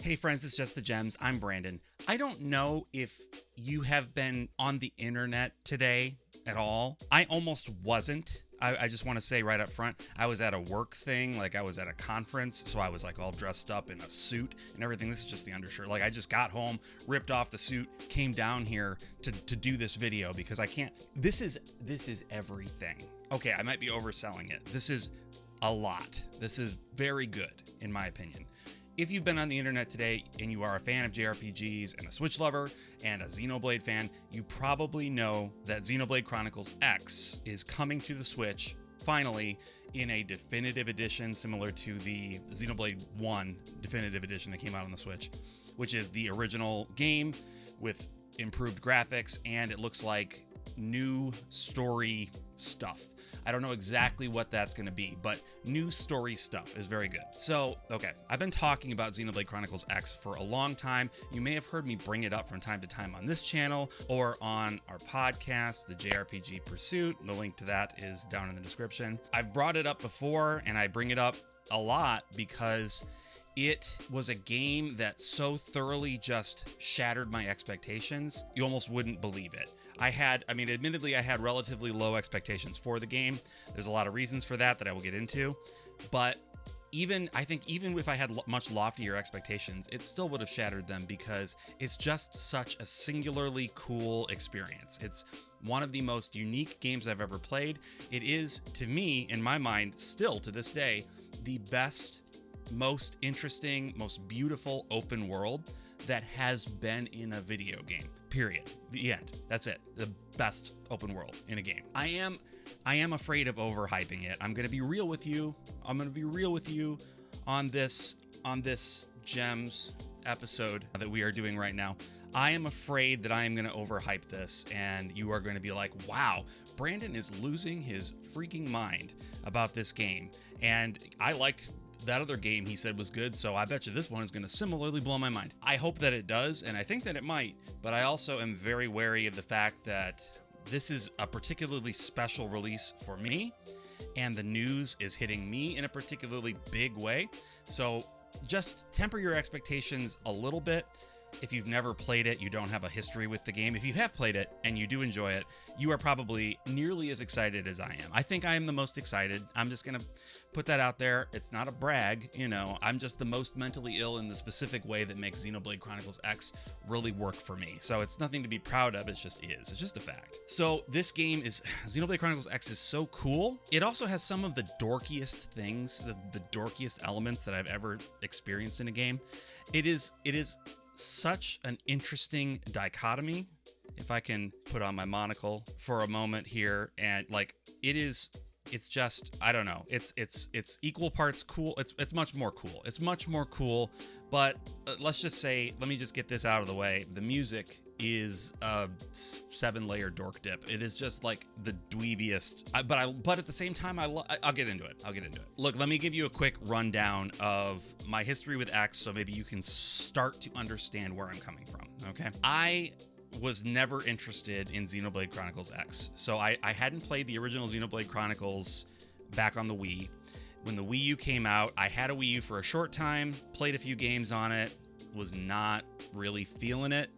Hey friends, it's Just the Gems. I'm Brandon. I don't know if you have been on the internet today at all. I almost wasn't. I just want to say right up front, I was at a work thing, like I was at a conference, so I was like all dressed up in a suit and everything. This is just the undershirt. Like I just got home, ripped off the suit, came down here to do this video because I can't. This is everything. Okay, I might be overselling it. This is a lot. This is very good, in my opinion. If you've been on the internet today and you are a fan of JRPGs and a Switch lover and a Xenoblade fan, you probably know that Xenoblade Chronicles X is coming to the Switch, finally, in a definitive edition similar to the Xenoblade 1 definitive edition that came out on the Switch, which is the original game with improved graphics, and it looks like new story stuff. I don't know exactly what that's going to be, but new story stuff is very good. So, okay, I've been talking about Xenoblade Chronicles X for a long time. You may have heard me bring it up from time to time on this channel or on our podcast, the JRPG Pursuit. The link to that is down in the description. I've brought it up before, and I bring it up a lot because it was a game that so thoroughly just shattered my expectations, you almost wouldn't believe it. Admittedly, I had relatively low expectations for the game. There's a lot of reasons for that I will get into. But even if I had much loftier expectations, it still would have shattered them because it's just such a singularly cool experience. It's one of the most unique games I've ever played. It is, to me, in my mind, still to this day, the best, most interesting, most beautiful open world that has been in a video game. Period. The end. That's it. The best open world in a game. I am afraid of overhyping it. I'm going to be real with you. On this Gems episode that we are doing right now. I am afraid that I am going to overhype this, and you are going to be like, wow, Brandon is losing his freaking mind about this game. And I liked that other game he said was good, so I bet you this one is going to similarly blow my mind. I hope that it does, and I think that it might, but I also am very wary of the fact that this is a particularly special release for me, and the news is hitting me in a particularly big way. So just temper your expectations a little bit. If you've never played it, you don't have a history with the game. If you have played it and you do enjoy it, you are probably nearly as excited as I am. I think I am the most excited. I'm just going to put that out there. It's not a brag, I'm just the most mentally ill in the specific way that makes Xenoblade Chronicles X really work for me. So it's nothing to be proud of. It just is. It's just a fact. So this game Xenoblade Chronicles X is so cool. It also has some of the dorkiest things, the dorkiest elements that I've ever experienced in a game. It is such an interesting dichotomy, if I can put on my monocle for a moment here, and it's just, I don't know, it's equal parts cool. It's much more cool, but let me just get this out of the way. The music is a 7-layer dork dip. It is just like the dweebiest, but at the same time, I'll get into it. Look, let me give you a quick rundown of my history with X, so maybe you can start to understand where I'm coming from, okay? I was never interested in Xenoblade Chronicles X, so I hadn't played the original Xenoblade Chronicles back on the Wii. When the Wii U came out, I had a Wii U for a short time, played a few games on it, was not really feeling it,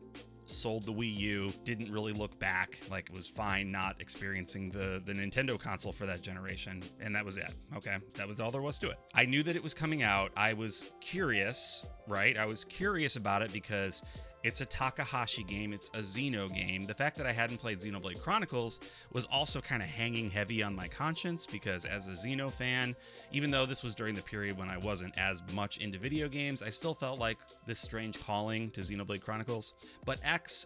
sold the Wii U, didn't really look back, like it was fine not experiencing the Nintendo console for that generation, and that was it, okay? That was all there was to it. I knew that it was coming out. I was curious, right? I was curious about it because it's a Takahashi game, it's a Xeno game. The fact that I hadn't played Xenoblade Chronicles was also kind of hanging heavy on my conscience because as a Xeno fan, even though this was during the period when I wasn't as much into video games, I still felt like this strange calling to Xenoblade Chronicles. But X,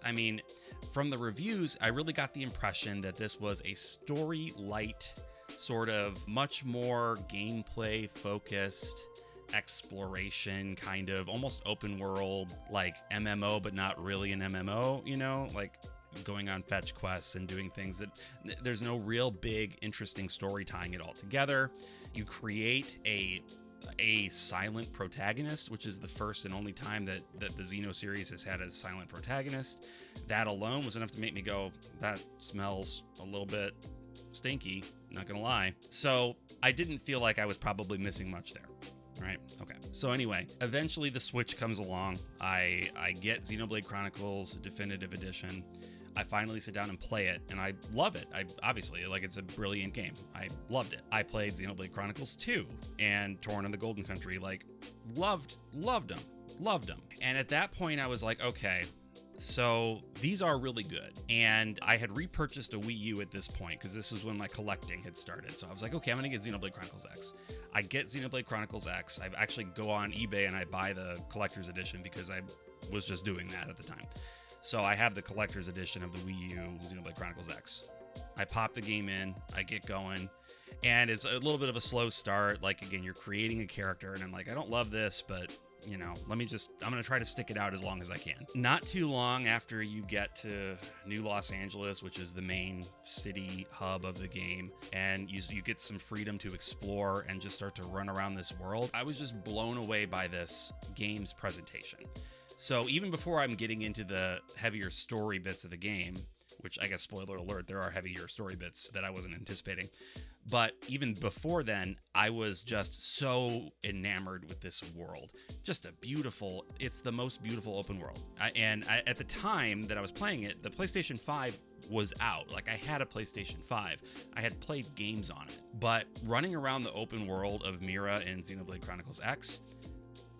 from the reviews, I really got the impression that this was a story light, sort of much more gameplay focused exploration, kind of almost open world, like MMO, but not really an MMO, like going on fetch quests and doing things that there's no real big interesting story tying it all together. You create a silent protagonist, which is the first and only time that the Xeno series has had a silent protagonist. That alone was enough to make me go, that smells a little bit stinky, not gonna lie. So I didn't feel like I was probably missing much there. right? Okay. So anyway, eventually the Switch comes along. I get Xenoblade Chronicles Definitive Edition. I finally sit down and play it, and I love it. Obviously, like, it's a brilliant game. I loved it. I played Xenoblade Chronicles 2 and Torn in the Golden Country. Like, loved them. And at that point, I was like, okay, so these are really good. And I had repurchased a Wii U at this point because this was when my collecting had started. So I was like, okay, I'm going to get Xenoblade Chronicles X. I get Xenoblade Chronicles X. I actually go on eBay and I buy the collector's edition because I was just doing that at the time. So I have the collector's edition of the Wii U Xenoblade Chronicles X. I pop the game in, I get going, and it's a little bit of a slow start. Like, again, you're creating a character, and I'm like, I don't love this, but, you know, I'm going to try to stick it out as long as I can. Not too long after you get to New Los Angeles, which is the main city hub of the game, and you get some freedom to explore and just start to run around this world, I was just blown away by this game's presentation. So even before I'm getting into the heavier story bits of the game, which I guess, spoiler alert, there are heavier story bits that I wasn't anticipating. But even before then, I was just so enamored with this world. Just it's the most beautiful open world. At the time that I was playing it, the PlayStation 5 was out. Like, I had a PlayStation 5. I had played games on it. But running around the open world of Mira in Xenoblade Chronicles X,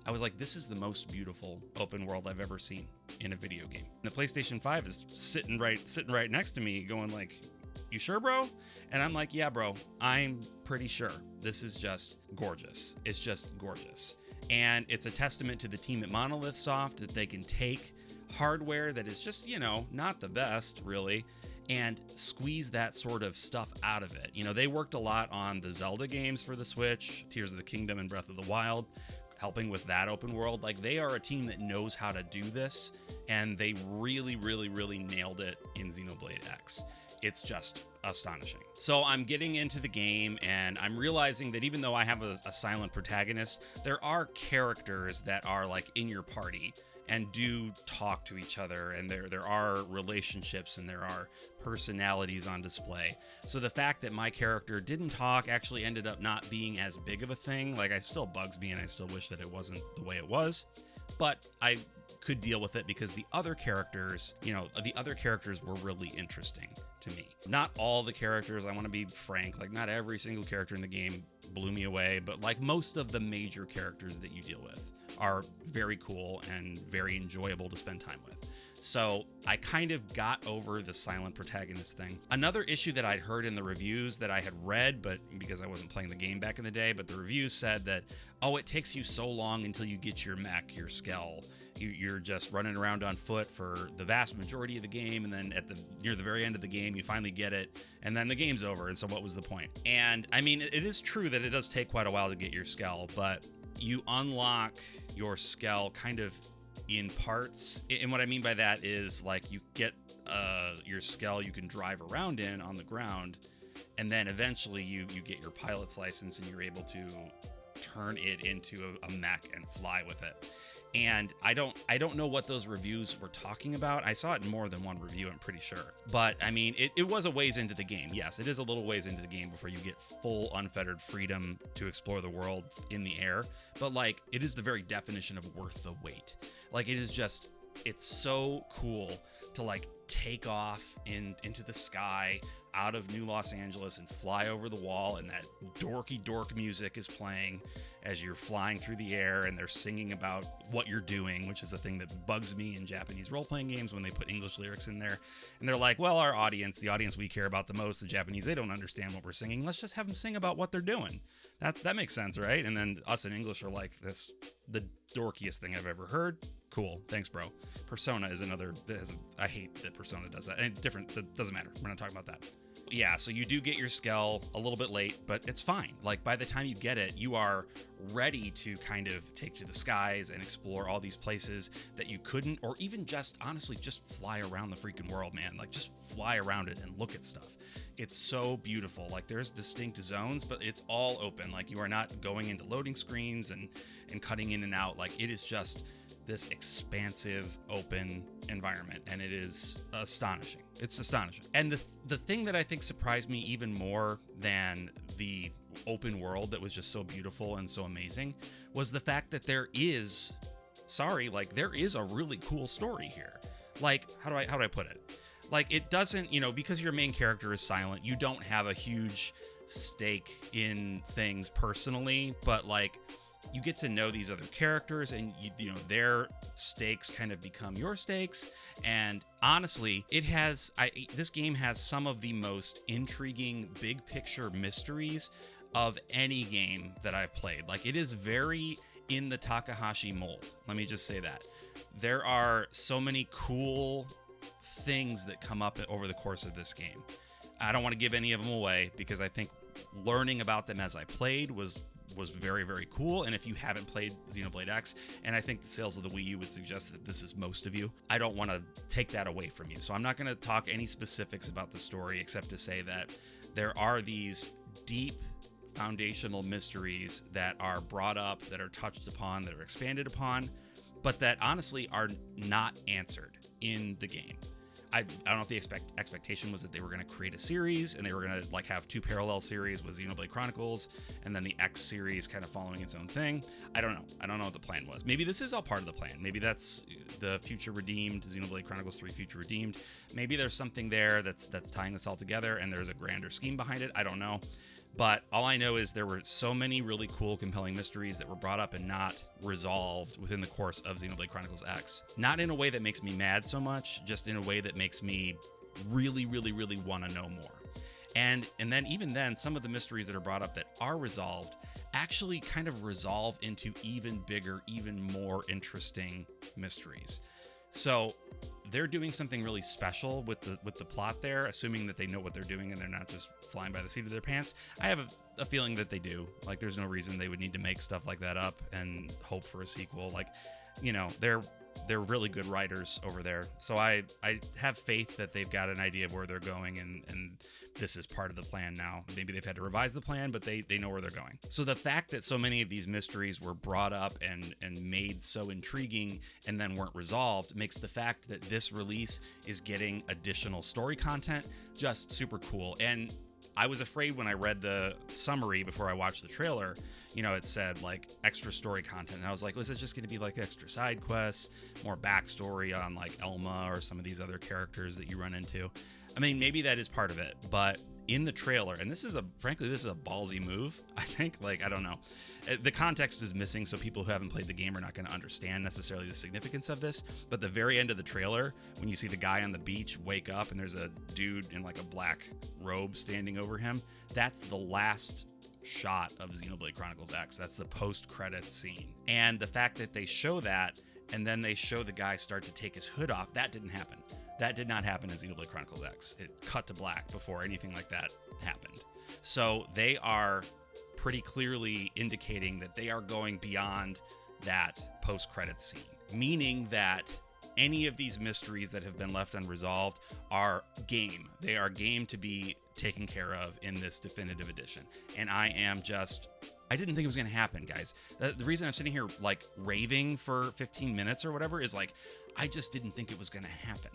I was like, this is the most beautiful open world I've ever seen in a video game. And the PlayStation 5 is sitting right next to me going like, you sure, bro? And I'm like, yeah, bro, I'm pretty sure. This is just gorgeous. It's just gorgeous. And it's a testament to the team at Monolith Soft that they can take hardware that is just, not the best, really, and squeeze that sort of stuff out of it. They worked a lot on the Zelda games for the Switch, Tears of the Kingdom and Breath of the Wild, helping with that open world. Like, they are a team that knows how to do this, and they really, really, really nailed it in Xenoblade X. It's just astonishing. So I'm getting into the game, and I'm realizing that even though I have a silent protagonist, there are characters that are like in your party and do talk to each other, and there are relationships and there are personalities on display. So the fact that my character didn't talk actually ended up not being as big of a thing. Like, it still bugs me, and I still wish that it wasn't the way it was, but I could deal with it because the other characters were really interesting to me. Not all the characters, I want to be frank, like, not every single character in the game blew me away, but like most of the major characters that you deal with are very cool and very enjoyable to spend time with. So I kind of got over the silent protagonist thing. Another issue that I'd heard in the reviews that I had read, but because I wasn't playing the game back in the day, but the reviews said that, it takes you so long until you get your mech, your Skell. You're just running around on foot for the vast majority of the game, and then near the very end of the game, you finally get it, and then the game's over, and so what was the point? And, I mean, it is true that it does take quite a while to get your Skell, but you unlock your Skell kind of in parts. And what I mean by that is, like, you get your Skell you can drive around in on the ground, and then eventually you get your pilot's license and you're able to turn it into a mech and fly with it. And I don't know what those reviews were talking about. I saw it in more than one review, I'm pretty sure. But, I mean, it was a ways into the game. Yes, it is a little ways into the game before you get full unfettered freedom to explore the world in the air. But, like, it is the very definition of worth the wait. Like, it's so cool to, like, take off into the sky out of New Los Angeles and fly over the wall, and that dork music is playing as you're flying through the air, and they're singing about what you're doing, which is a thing that bugs me in Japanese role-playing games when they put English lyrics in there. And they're like, well, the audience we care about the most, the Japanese, they don't understand what we're singing. Let's just have them sing about what they're doing. That makes sense, right? And then us in English are like, that's the dorkiest thing I've ever heard. Cool. Thanks, bro. Persona is another. I hate that Persona does that. And that doesn't matter. We're not talking about that. Yeah, so you do get your Skell a little bit late, but it's fine. Like, by the time you get it, you are ready to kind of take to the skies and explore all these places that you couldn't, or even just, honestly, just fly around the freaking world, man. Like, just fly around it and look at stuff. It's so beautiful. Like, there's distinct zones, but it's all open. Like, you are not going into loading screens and cutting in and out. Like, it is just this expansive, open environment, and it is astonishing. It's astonishing. And the thing that I think surprised me even more than the open world that was just so beautiful and so amazing was the fact that there is a really cool story here. Like, how do I put it? Like, it doesn't, because your main character is silent, you don't have a huge stake in things personally, but like, you get to know these other characters, and their stakes kind of become your stakes. And honestly, this game has some of the most intriguing big picture mysteries of any game that I've played. Like, it is very in the Takahashi mold. Let me just say that. There are so many cool things that come up over the course of this game. I don't want to give any of them away because I think learning about them as I played was very, very cool. And if you haven't played Xenoblade X, and I think the sales of the Wii U would suggest that this is most of you, I don't want to take that away from you. So I'm not going to talk any specifics about the story except to say that there are these deep foundational mysteries that are brought up, that are touched upon, that are expanded upon, but that honestly are not answered in the game. I don't know if the expectation was that they were going to create a series and they were going to like have two parallel series with Xenoblade Chronicles and then the X series kind of following its own thing. I don't know. I don't know what the plan was. Maybe this is all part of the plan. Maybe that's the Future Redeemed, Xenoblade Chronicles 3 Future Redeemed. Maybe there's something there that's tying this all together and there's a grander scheme behind it. I don't know. But all I know is there were so many really cool, compelling mysteries that were brought up and not resolved within the course of Xenoblade Chronicles X. Not in a way that makes me mad so much, just in a way that makes me really, really, really want to know more. And then even then, some of the mysteries that are brought up that are resolved actually kind of resolve into even bigger, even more interesting mysteries. So they're doing something really special with the plot there, assuming that they know what they're doing and they're not just flying by the seat of their pants. I have a feeling that they do. Like, there's no reason they would need to make stuff like that up and hope for a sequel. Like, they're really good writers over there. So I have faith that they've got an idea of where they're going, and this is part of the plan now. Maybe they've had to revise the plan, but they know where they're going. So the fact that so many of these mysteries were brought up and made so intriguing and then weren't resolved makes the fact that this release is getting additional story content just super cool. And I was afraid when I read the summary before I watched the trailer, it said like extra story content. And I was like, was it just going to be like extra side quests, more backstory on like Elma or some of these other characters that you run into? I mean, maybe that is part of it, but in the trailer, and this is a ballsy move, I think, I don't know. The context is missing, so people who haven't played the game are not going to understand necessarily the significance of this, but the very end of the trailer, when you see the guy on the beach wake up and there's a dude in like a black robe standing over him, that's the last shot of Xenoblade Chronicles X. That's the post-credits scene. And the fact that they show that, and then they show the guy start to take his hood off, that didn't happen. That did not happen in Xenoblade Chronicles X. It cut to black before anything like that happened. So they are pretty clearly indicating that they are going beyond that post-credits scene, meaning that any of these mysteries that have been left unresolved are game. They are game to be taken care of in this definitive edition. And I didn't think it was going to happen, guys. The reason I'm sitting here like raving for 15 minutes or whatever is like, I just didn't think it was going to happen.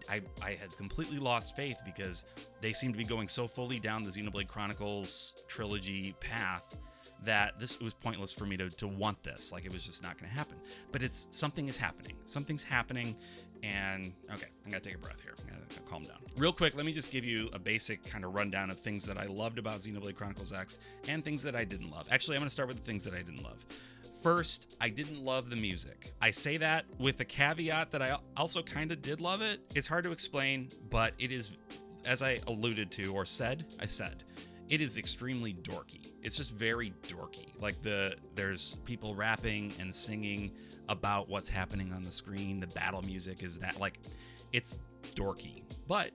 I had completely lost faith because they seem to be going so fully down the Xenoblade Chronicles trilogy path that it was pointless for me to want this. Like, it was just not going to happen. But something is happening. Something's happening. And okay, I'm going to take a breath here. I'm going to calm down. Real quick, let me just give you a basic kind of rundown of things that I loved about Xenoblade Chronicles X and things that I didn't love. Actually, I'm going to start with the things that I didn't love. First, I didn't love the music. I say that with a caveat that I also kind of did love it. It's hard to explain, but it is, as I alluded to or said, it is extremely dorky. It's just very dorky. Like there's people rapping and singing about what's happening on the screen. The battle music is that, like, it's dorky, but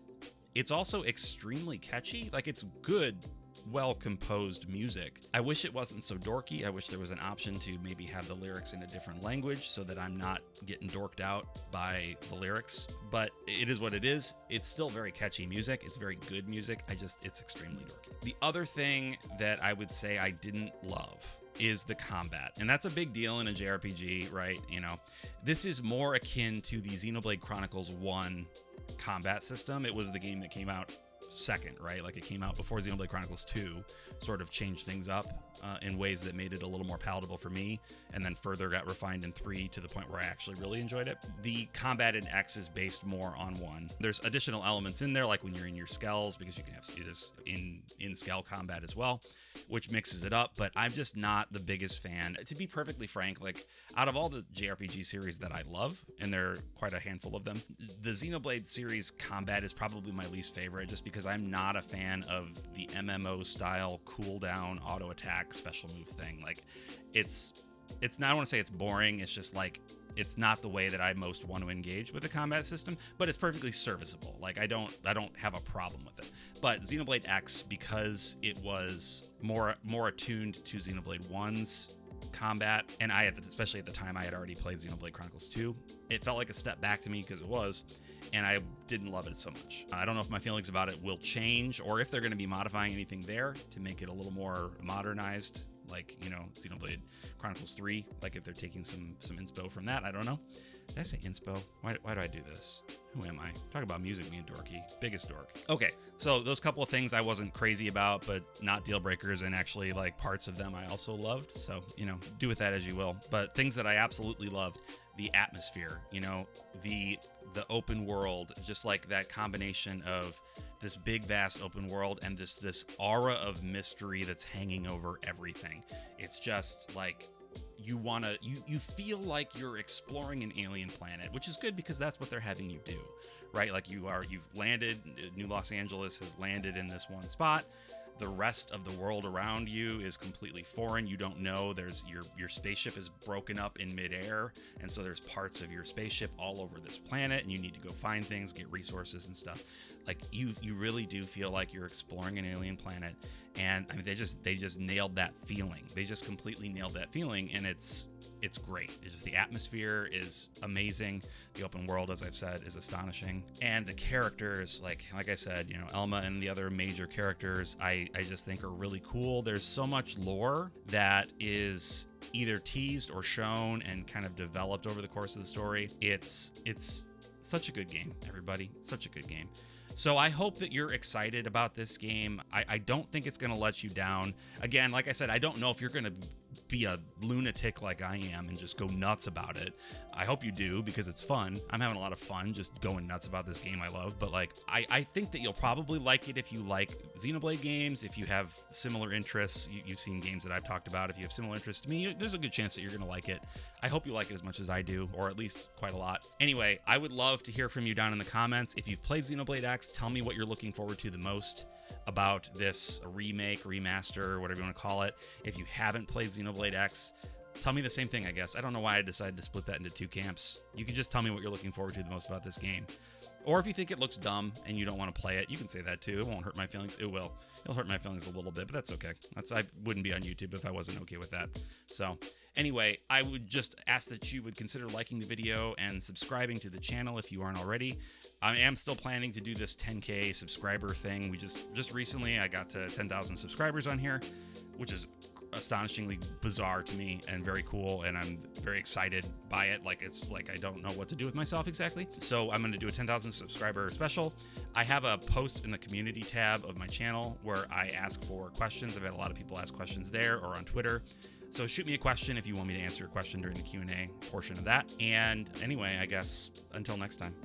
it's also extremely catchy. Like, it's good, well-composed music. I wish it wasn't so dorky. I wish there was an option to maybe have the lyrics in a different language so that I'm not getting dorked out by the lyrics, but it is what it is. It's still very catchy music. It's very good music. It's extremely dorky. The other thing that I would say I didn't love is the combat. And that's a big deal in a JRPG, right? This is more akin to the Xenoblade Chronicles 1 combat system. It was the game that came out second, right? Like it came out before Xenoblade Chronicles 2, sort of changed things up in ways that made it a little more palatable for me, and then further got refined in 3 to the point where I actually really enjoyed it. The combat in X is based more on 1. There's additional elements in there, like when you're in your skells, because you can have this in skell combat as well, which mixes it up, but I'm just not the biggest fan. To be perfectly frank, like out of all the JRPG series that I love, and there are quite a handful of them, the Xenoblade series combat is probably my least favorite, just because I'm not a fan of the MMO style cooldown auto attack special move thing. Like it's not, I want to say it's boring, it's just like it's not the way that I most want to engage with the combat system, but it's perfectly serviceable. Like I don't have a problem with it. But Xenoblade X, because it was more attuned to Xenoblade 1's combat, and especially at the time I had already played Xenoblade Chronicles 2, it felt like a step back to me because it was, and I didn't love it so much. I don't know if my feelings about it will change, or if they're going to be modifying anything there to make it a little more modernized, like, you know, Xenoblade Chronicles 3, like if they're taking some inspo from that. I don't know. Did I say inspo? Why do I do this? Who am I? Talk about music, me and dorky. Biggest dork. Okay, so those couple of things I wasn't crazy about, but not deal breakers, and actually like parts of them I also loved. So, you know, do with that as you will. But things that I absolutely loved, the atmosphere, you know, the open world, just like that combination of this big vast open world and this aura of mystery that's hanging over everything. It's just like you feel like you're exploring an alien planet, which is good because that's what they're having you do, right? Like you've landed, New Los Angeles has landed in this one spot. The rest of the world around you is completely foreign. You don't know. There's your spaceship is broken up in midair, and so there's parts of your spaceship all over this planet, and you need to go find things, get resources and stuff. Like you really do feel like you're exploring an alien planet, and I mean they just nailed that feeling. They just completely nailed that feeling, and it's great. It's just the atmosphere is amazing. The open world, as I've said, is astonishing, and the characters, like I said, you know, Elma and the other major characters, I just think are really cool. There's so much lore that is either teased or shown and kind of developed over the course of the story. It's such a good game, everybody. Such a good game. So I hope that you're excited about this game. I don't think it's going to let you down. Again, like I said, I don't know if you're going to be a lunatic like I am and just go nuts about it. I hope you do, because it's fun. I'm having a lot of fun just going nuts about this game I love. But like, I think that you'll probably like it if you like Xenoblade games, if you have similar interests. You've seen games that I've talked about. If you have similar interests to me, there's a good chance that you're going to like it. I hope you like it as much as I do, or at least quite a lot. Anyway, I would love to hear from you down in the comments. If you've played Xenoblade X, tell me what you're looking forward to the most about this remake, remaster, whatever you want to call it. If you haven't played Xenoblade X, tell me the same thing, I guess. I don't know why I decided to split that into two camps. You can just tell me what you're looking forward to the most about this game. Or if you think it looks dumb and you don't want to play it, you can say that too. It won't hurt my feelings. It will. It'll hurt my feelings a little bit, but that's okay. I wouldn't be on YouTube if I wasn't okay with that. So anyway, I would just ask that you would consider liking the video and subscribing to the channel if you aren't already. I am still planning to do this 10K subscriber thing. We just recently, I got to 10,000 subscribers on here, which is astonishingly bizarre to me and very cool, and I'm very excited by it. Like, it's like I don't know what to do with myself exactly. So I'm going to do a 10,000 subscriber special. I have a post in the community tab of my channel where I ask for questions. I've had a lot of people ask questions there or on Twitter. So shoot me a question if you want me to answer your question during the Q&A portion of that. And anyway, I guess until next time.